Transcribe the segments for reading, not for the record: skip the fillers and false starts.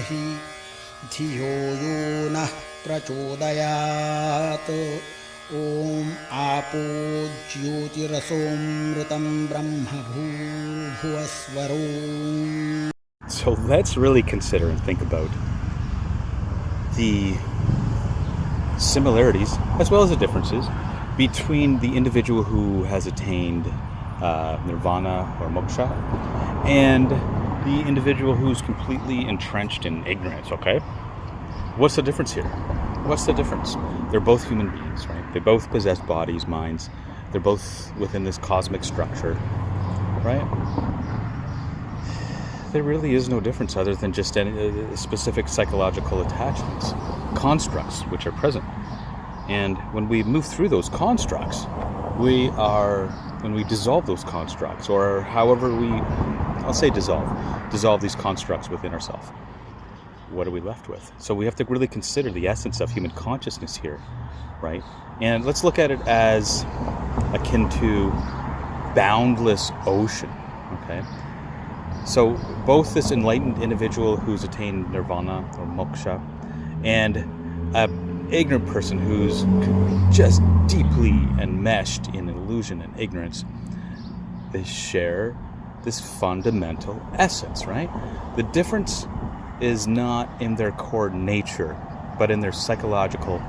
धीमहि धियो यो नः प्रचोदयात् ॐ आपो ज्योतिरसोऽमृतं ब्रह्मभूर्भुवस्वरो. So let's really consider and think about the similarities as well as the differences between the individual who has attained nirvana or moksha and the individual who's completely entrenched in ignorance, okay? What's the difference here? What's the difference? They're both human beings, right? They both possess bodies, minds. They're both within this cosmic structure, right? There really is no difference other than just any specific psychological attachments, constructs which are present. And when we move through those constructs, when we dissolve those constructs, or however I'll say dissolve these constructs within ourselves, what are we left with? So we have to really consider the essence of human consciousness here, right? And let's look at it as akin to boundless ocean, okay? So both this enlightened individual who's attained nirvana or moksha and an ignorant person who's just deeply enmeshed in illusion and ignorance, they share this fundamental essence, right? The difference is not in their core nature, but in their psychological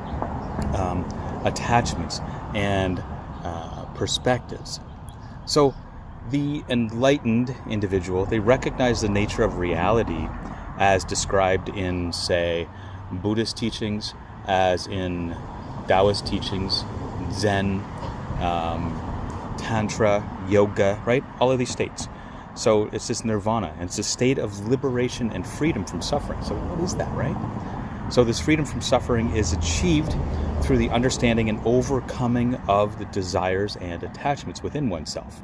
attachments and perspectives. So the enlightened individual, they recognize the nature of reality as described in, say, Buddhist teachings, as in Taoist teachings, Zen, Tantra, yoga, right? All of these states. So it's this nirvana, and it's a state of liberation and freedom from suffering. So what is that, right? So this freedom from suffering is achieved through the understanding and overcoming of the desires and attachments within oneself.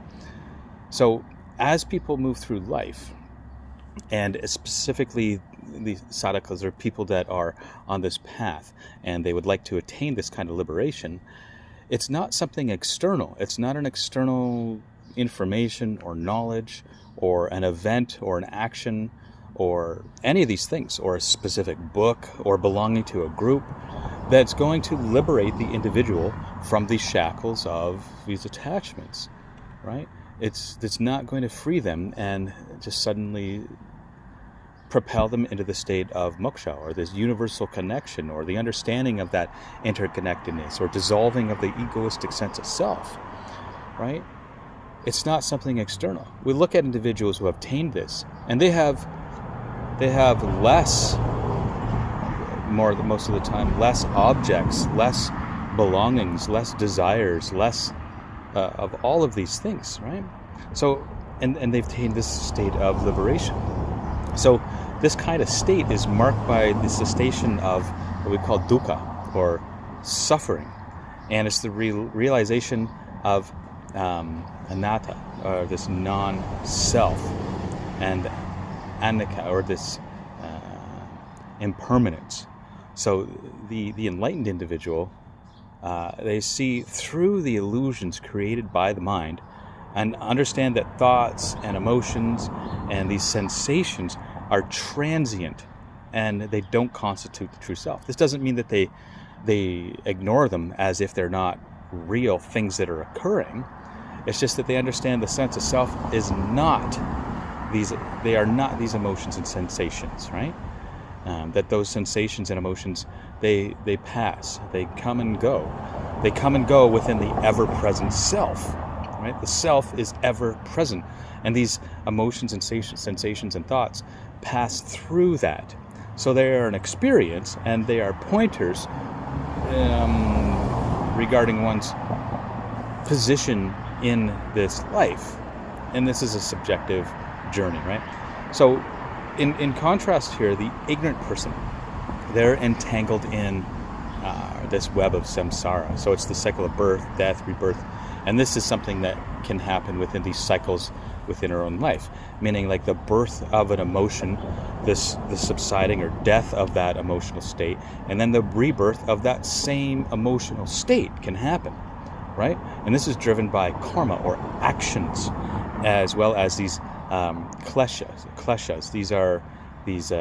So as people move through life, and specifically the sadhakas are people that are on this path and they would like to attain this kind of liberation, it's not something external. It's not an external information or knowledge or an event or an action or any of these things, or a specific book or belonging to a group that's going to liberate the individual from the shackles of these attachments, right? It's not going to free them and just suddenly propel them into the state of moksha, or this universal connection, or the understanding of that interconnectedness, or dissolving of the egoistic sense of self, right? It's not something external. We look at individuals who have attained this, and they have less, most of the time, less objects, less belongings, less desires, less of all of these things, right? So, and they've attained this state of liberation. So this kind of state is marked by the cessation of what we call dukkha, or suffering. And it's the realization of anatta, or this non-self, and anicca, or this impermanence. So the enlightened individual, they see through the illusions created by the mind and understand that thoughts and emotions and these sensations are transient and they don't constitute the true self. This doesn't mean that they ignore them as if they're not real things that are occurring. It's just that they understand the sense of self is not they are not these emotions and sensations, right? That those sensations and emotions, they pass, they come and go. They come and go within the ever-present self, right? The self is ever present, and these emotions and sensations and thoughts pass through that. So they are an experience, and they are pointers regarding one's position in this life. And this is a subjective journey, right? So in contrast here, the ignorant person, they're entangled in this web of samsara. So it's the cycle of birth, death, rebirth. And this is something that can happen within these cycles within our own life. Meaning, like, the birth of an emotion, the subsiding or death of that emotional state, and then the rebirth of that same emotional state can happen, right? And this is driven by karma, or actions, as well as these kleshas. These are these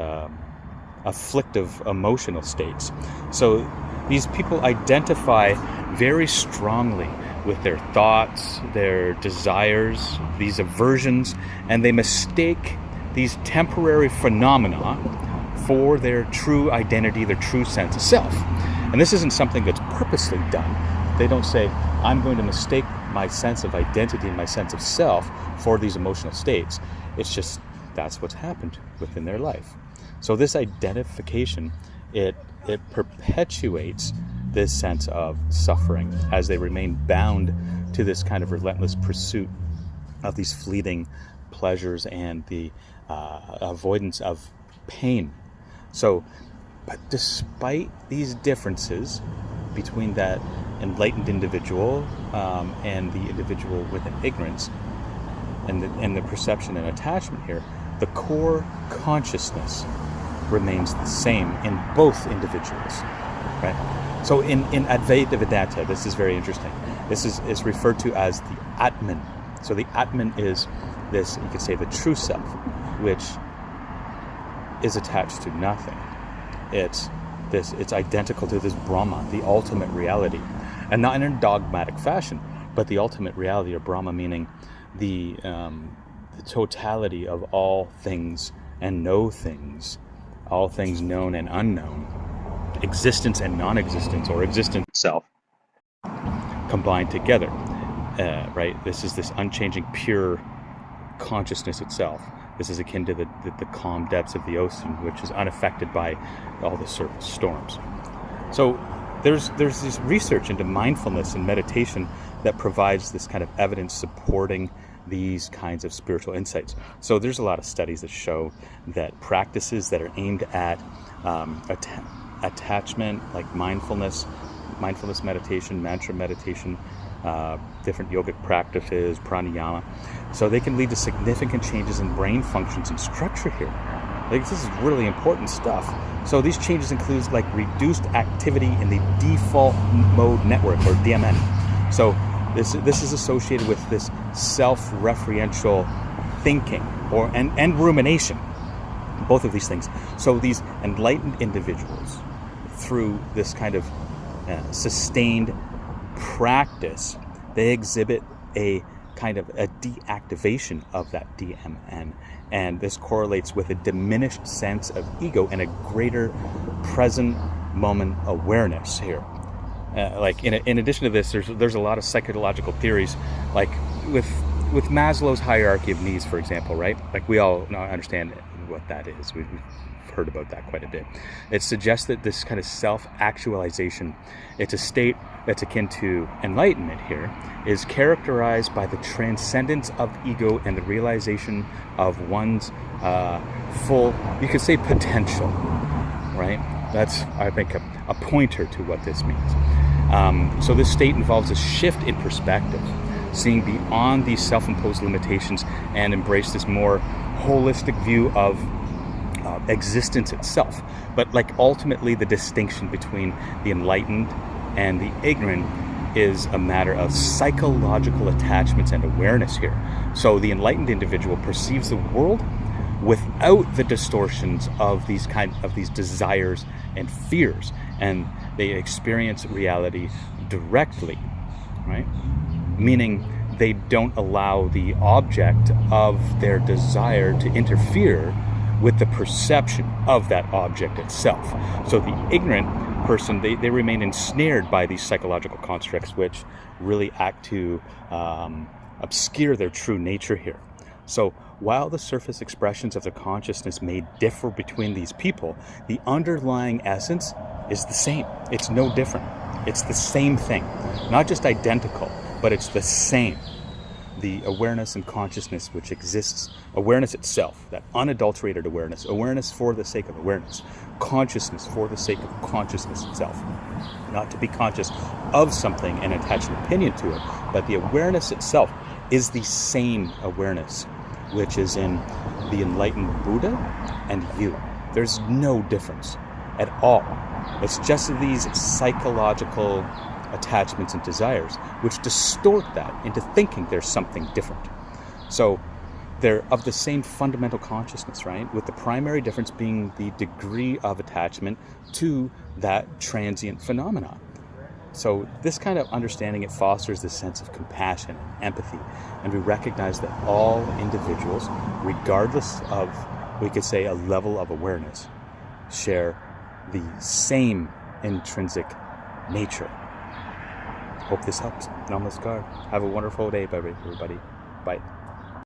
afflictive emotional states. So these people identify very strongly with their thoughts, their desires, these aversions, and they mistake these temporary phenomena for their true identity, their true sense of self. And this isn't something that's purposely done. They don't say, I'm going to mistake my sense of identity and my sense of self for these emotional states. It's just that's what's happened within their life. So this identification, it perpetuates this sense of suffering as they remain bound to this kind of relentless pursuit of these fleeting pleasures and the avoidance of pain. So, but despite these differences between that enlightened individual and the individual with an ignorance and the perception and attachment here, the core consciousness remains the same in both individuals, right? So in Advaita Vedanta, this is very interesting. This is referred to as the Atman. So the Atman is this, you could say, the true self, which is attached to nothing. It's identical to this Brahma, the ultimate reality, and not in a dogmatic fashion, but the ultimate reality of Brahma, meaning the totality of all things and no things, all things known and unknown, existence and non-existence, or existence itself combined together, right? This is this unchanging, pure consciousness itself. This is akin to the calm depths of the ocean, which is unaffected by all the surface storms. So there's this research into mindfulness and meditation that provides this kind of evidence supporting these kinds of spiritual insights. So there's a lot of studies that show that practices that are aimed at attachment, like mindfulness meditation, mantra meditation, different yogic practices, pranayama, so they can lead to significant changes in brain functions and structure here. Like, this is really important stuff. So these changes include like reduced activity in the default mode network, or DMN. So this is associated with this self-referential thinking and rumination, both of these things. So these enlightened individuals, through this kind of sustained practice, they exhibit a kind of a deactivation of that DMN, and this correlates with a diminished sense of ego and a greater present moment awareness here. Like in addition to this, there's a lot of psychological theories, like with Maslow's hierarchy of needs, for example, right? Like, we all understand what that is. We've heard about that quite a bit. It suggests that this kind of self-actualization, it's a state that's akin to enlightenment here, is characterized by the transcendence of ego and the realization of one's full, you could say, potential, right? That's, I think, a pointer to what this means. So this state involves a shift in perspective, seeing beyond these self-imposed limitations and embrace this more holistic view of existence itself. But like, ultimately, the distinction between the enlightened and the ignorant is a matter of psychological attachments and awareness here. So the enlightened individual perceives the world without the distortions of these desires and fears, and they experience reality directly, right? Meaning they don't allow the object of their desire to interfere with the perception of that object itself. So the ignorant person, they remain ensnared by these psychological constructs, which really act to obscure their true nature here. So while the surface expressions of the consciousness may differ between these people, the underlying essence is the same. It's no different. It's the same thing. Not just identical, but it's the same. The awareness and consciousness which exists, awareness itself, that unadulterated awareness for the sake of awareness, consciousness for the sake of consciousness itself. Not to be conscious of something and attach an opinion to it, but the awareness itself is the same awareness which is in the enlightened Buddha and you. There's no difference at all. It's just these psychological attachments and desires which distort that into thinking there's something different. So they're of the same fundamental consciousness, right? With the primary difference being the degree of attachment to that transient phenomenon. So this kind of understanding, it fosters this sense of compassion and empathy. And we recognize that all individuals, regardless of, we could say, a level of awareness, share the same intrinsic nature. Hope this helps. Namaskar. Have a wonderful day, everybody. Bye.